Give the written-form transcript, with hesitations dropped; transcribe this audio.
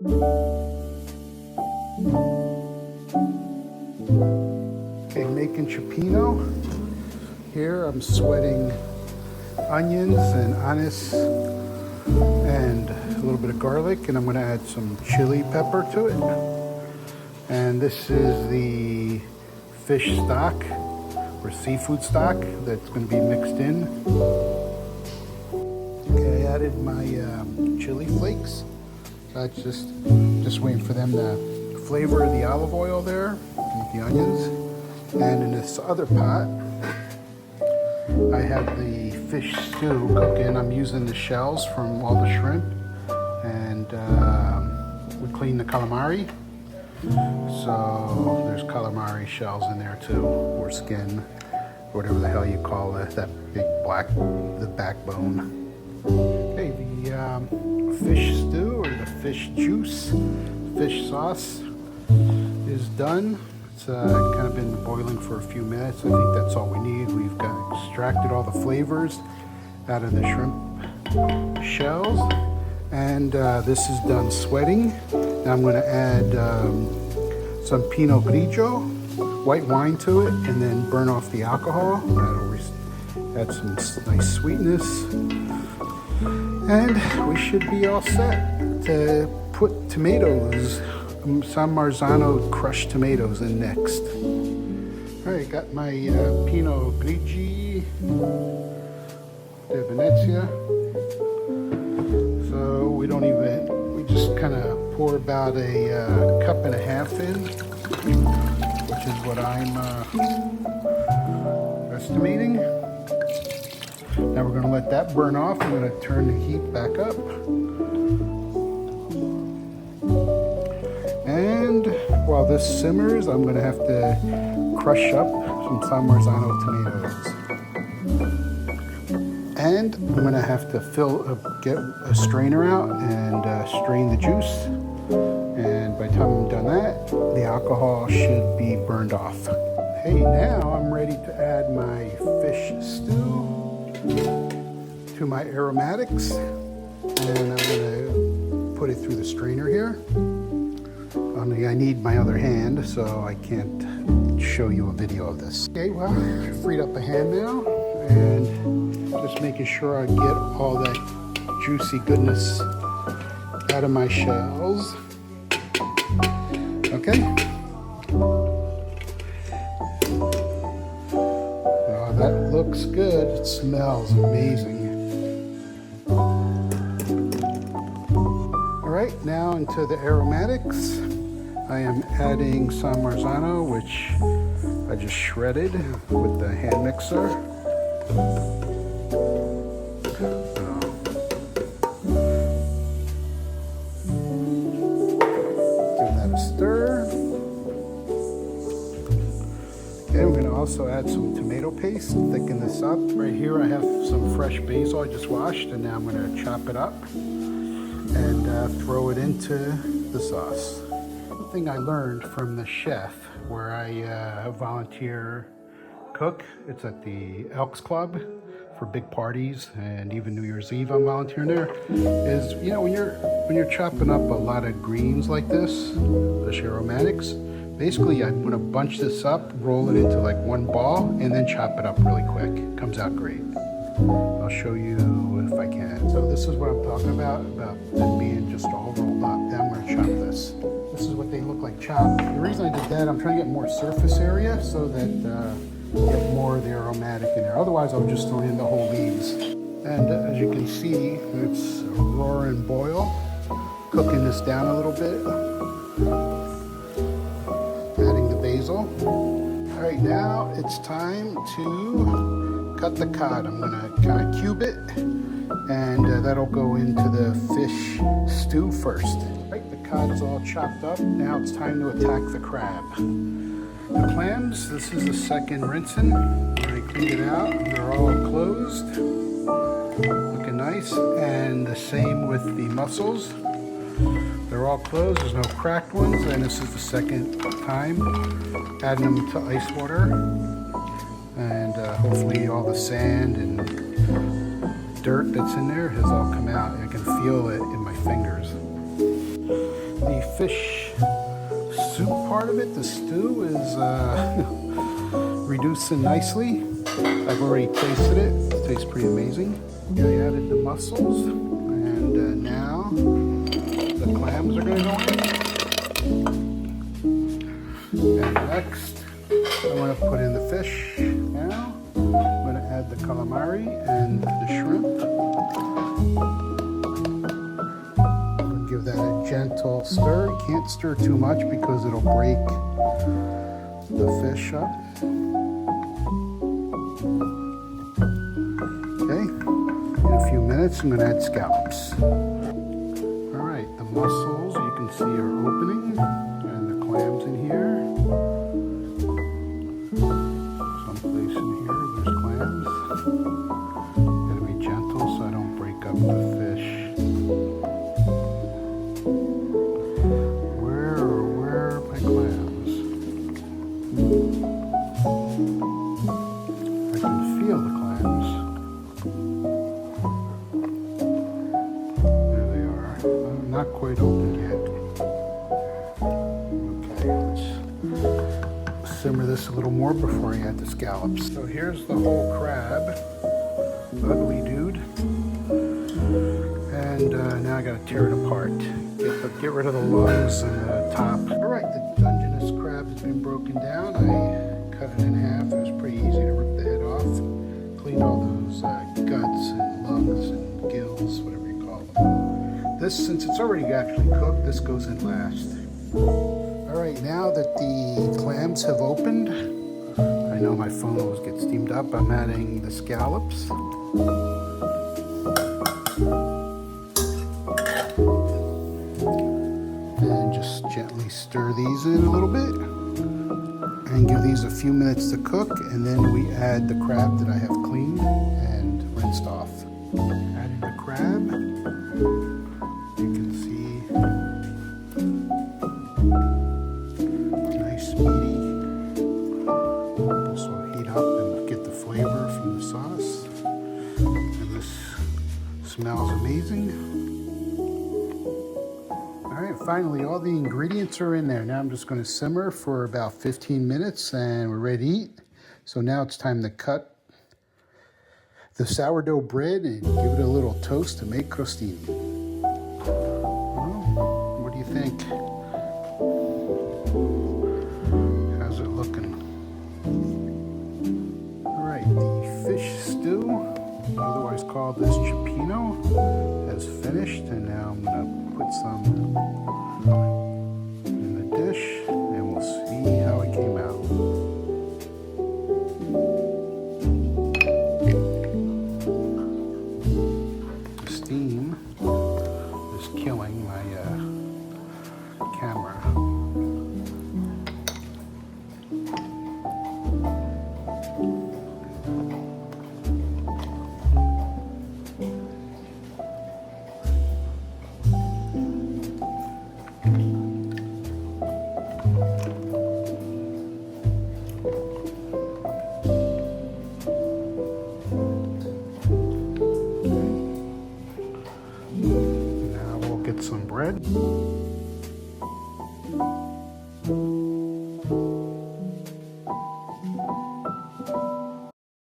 Okay, making cioppino. Here I'm sweating onions and anise and a little bit of garlic, and I'm going to add some chili pepper to it. And this is the fish stock or seafood stock that's going to be mixed in. Okay, I added my chili flakes. That's just waiting for them to flavor the olive oil there with the onions. And in this other pot, I have the fish stew cooking. I'm using the shells from all the shrimp, and we clean the calamari. So there's calamari shells in there too, or skin, whatever the hell you call it, that big the backbone. Okay, the fish stew or the fish juice, fish sauce is done. It's kind of been boiling for a few minutes. I think that's all we need. We've extracted all the flavors out of the shrimp shells, and this is done sweating. Now I'm going to add some Pinot Grigio, white wine to it, and then burn off the alcohol. That'll add some nice sweetness. And we should be all set to put tomatoes, San Marzano crushed tomatoes in next. All right, got my Pinot Grigio de Venezia. So we just kind of pour about a cup and a half in, which is what I'm estimating. Now we're going to let that burn off. I'm going to turn the heat back up. And while this simmers, I'm going to have to crush up some San Marzano tomatoes. And I'm going to have to get a strainer out and strain the juice. And by the time I'm done that, the alcohol should be burned off. Hey, now I'm ready to add my fish stew to my aromatics. And I'm going to put it through the strainer here. Only I need my other hand, so I can't show you a video of this. Okay, well, I freed up a hand now, and just making sure I get all that juicy goodness out of my shells. Okay. Oh, that looks good. It smells amazing. All right, now into the aromatics. I am adding San Marzano, which I just shredded with the hand mixer. Give that a stir. Okay, we're going to also add some tomato paste, thicken this up. Right here I have some fresh basil I just washed, and now I'm going to chop it up and throw it into the sauce. Thing I learned from the chef where I volunteer cook. It's at the Elks Club for big parties, and even New Year's Eve I'm volunteering there. Is, you know, when you're chopping up a lot of greens like this, the aromatics, basically I'm gonna bunch this up, roll it into like one ball, and then chop it up really quick. It comes out great. I'll show you if I can. So this is what I'm talking about them being just all rolled up. Now I'm gonna chop this. This is what they look like chopped. The reason I did that, I'm trying to get more surface area so that get more of the aromatic in there. Otherwise, I'll just throw in the whole leaves. And as you can see, it's a roar and boil. Cooking this down a little bit. Adding the basil. All right, now it's time to cut the cod. I'm gonna kind of cube it, and that'll go into the fish stew first. Right, the cod is all chopped up. Now it's time to attack the crab. The clams, this is the second rinsing. I cleaned it out. They're all closed. Looking nice. And the same with the mussels. They're all closed. There's no cracked ones. And this is the second time adding them to ice water. And hopefully all the sand and dirt that's in there has all come out. I can feel it in my fingers. fish soup part of it, the stew, is reducing nicely. I've already tasted it. It tastes pretty amazing. I added the mussels, and now the clams are going to go in. And next, I'm going to put in the fish now. I'm going to add the calamari and the shrimp. Give that a gentle stir. You can't stir too much because it'll break the fish up. Okay, in a few minutes I'm going to add scallops. Alright, the mussels you can see are opening, and the clams in here. Someplace in here there's clams. Gotta be gentle so I don't break up the fish. I can feel the clams. There they are. Not quite open yet. Okay, let's simmer this a little more before I add the scallops. So here's the whole crab. Ugly dude. And now I gotta tear it apart. Get rid of the lungs and the top. Alright, the Dungeness crab has been broken down. I cut it in half. It was pretty easy to rip the head off. Clean all those guts and lungs and gills, whatever you call them. This, since it's already actually cooked, this goes in last. Alright, now that the clams have opened, I know my phone always gets steamed up, I'm adding the scallops. And just gently stir these in a little bit. And give these a few minutes to cook, and then we add the crab that I have cleaned and rinsed off. Adding the crab, you can see nice meaty. This will heat up and get the flavor from the sauce. And this smells amazing. Alright, finally all the ingredients are in there. Now I'm just going to simmer for about 15 minutes and we're ready to eat. So now it's time to cut the sourdough bread and give it a little toast to make crostini. Well, what do you think? How's it looking? Alright, the fish stew, otherwise called this Cioppino, has finished, and now I'm going to put some in the dish and we'll see how it came out. The steam is killing my camera. Now we'll get some bread.